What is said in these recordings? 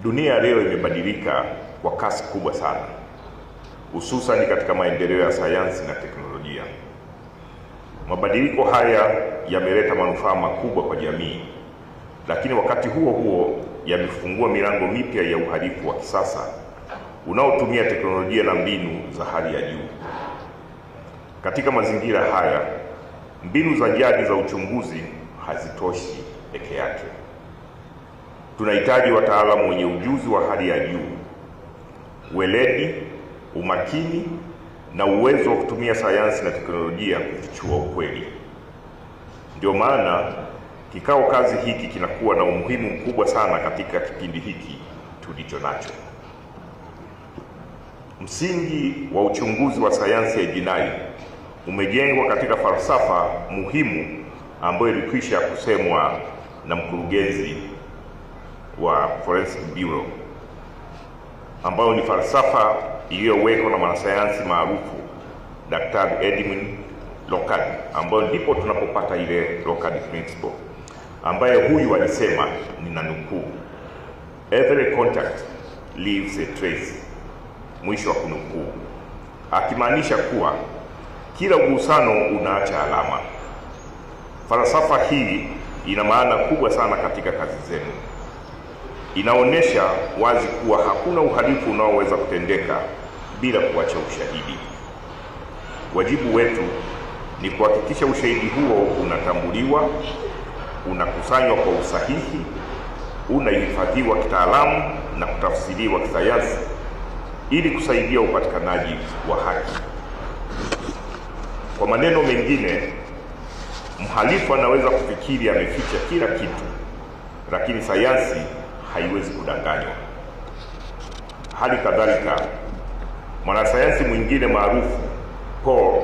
Dunia leo imebadilika kwa kasi kubwa sana, hususan katika maendeleo ya sayansi na teknolojia. Mabadiliko haya yameleta manufaa makubwa kwa jamii, lakini wakati huo huo yamefungua milango mipya ya uhalifu wa kisasa unaotumia teknolojia na mbinu za hali ya juu. Katika mazingira haya, mbinu za jadi za uchunguzi hazitoshi peke yake. Tunahitaji wataalamu wenye ujuzi wa hali ya juu, weledi, umakini na uwezo wa kutumia sayansi na teknolojia kufichua ukweli. Ndio maana kikao kazi hiki kinakuwa na umuhimu mkubwa sana katika kipindi hiki tulicho nacho. Msingi wa uchunguzi wa sayansi ya jinai umejengwa katika falsafa muhimu ambayo ilikwisha kusemwa na mkurugenzi wa Forensic Bureau, ambayo ni falsafa iliyowekwa na mwanasayansi maarufu Daktari Edwin Locard, ambayo ndipo tunapopata ile Locard principle, ambaye huyu alisema, ninanukuu, "Every contact leaves a trace," mwisho wa kunukuu, akimaanisha kuwa kila ugusano unaacha alama. Falsafa hii ina maana kubwa sana katika kazi zenu. Inaonyesha wazi kuwa hakuna uhalifu unaoweza kutendeka bila kuacha ushahidi. Wajibu wetu ni kuhakikisha ushahidi huo unatambuliwa, unakusanywa kwa usahihi, unahifadhiwa kitaalamu na kutafsiriwa kisayansi ili kusaidia upatikanaji wa haki. Kwa maneno mengine, mhalifu anaweza kufikiri ameficha kila kitu, lakini sayansi haiwezi kudanganywa. Hali kadhalika, mwanasayansi mwingine maarufu Paul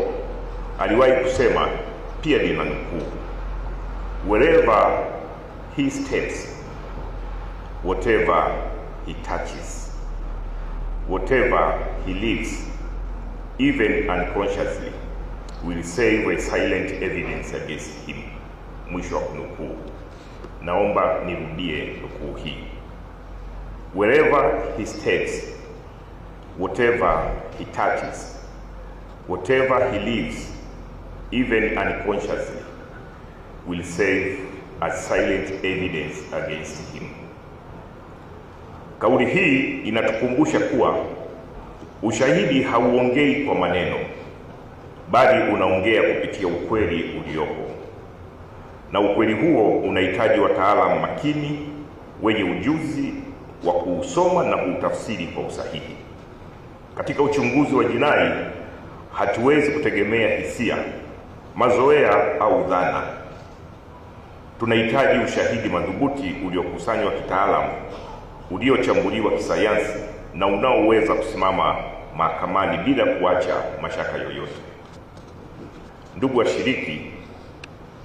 aliwahi kusema, pia ninanukuu, "Wherever he steps, whatever he touches, whatever he lives, even unconsciously, will save a silent evidence against him," mwisho wa kunukuu. Naomba nirudie nukuu hii. "Wherever he steps, whatever he touches, whatever he lives, even unconsciously, will save a silent evidence against him." Kauli hii inatukumbusha kuwa ushahidi hauongei kwa maneno, bali unaongea kupitia ukweli uliopo, na ukweli huo unahitaji wataalamu makini wenye ujuzi wa kuusoma na kuutafsiri kwa usahihi. Katika uchunguzi wa jinai, hatuwezi kutegemea hisia, mazoea au dhana. Tunahitaji ushahidi madhubuti uliokusanywa kitaalamu, uliochambuliwa kisayansi na unaoweza kusimama mahakamani bila kuacha mashaka yoyote. Ndugu washiriki,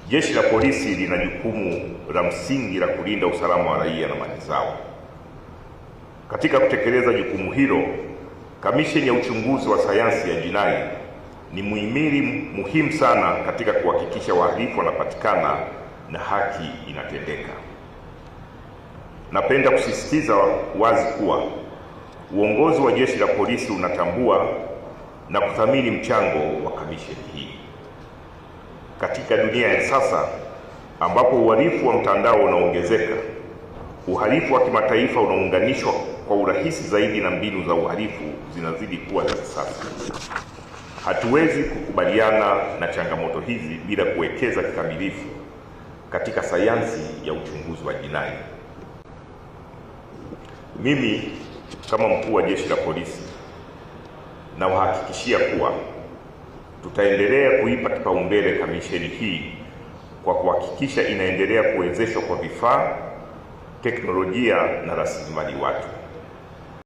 Jeshi la Polisi lina jukumu la msingi la kulinda usalama wa raia na mali zao. Katika kutekeleza jukumu hilo, Kamisheni ya Uchunguzi wa Sayansi ya Jinai ni muhimili muhimu sana katika kuhakikisha wahalifu wanapatikana na haki inatendeka. Napenda kusisitiza wazi kuwa uongozi wa Jeshi la Polisi unatambua na kuthamini mchango wa kamisheni hii. Katika dunia ya sasa ambapo uhalifu wa mtandao unaongezeka, uhalifu wa kimataifa unaunganishwa kwa urahisi zaidi na mbinu za uhalifu zinazidi kuwa za kisasa. Hatuwezi kukubaliana na changamoto hizi bila kuwekeza kikamilifu katika sayansi ya uchunguzi wa jinai. Mimi kama mkuu wa Jeshi la Polisi nawahakikishia kuwa tutaendelea kuipa kipaumbele kamisheni hii kwa kuhakikisha inaendelea kuwezeshwa kwa vifaa, teknolojia na rasilimali watu.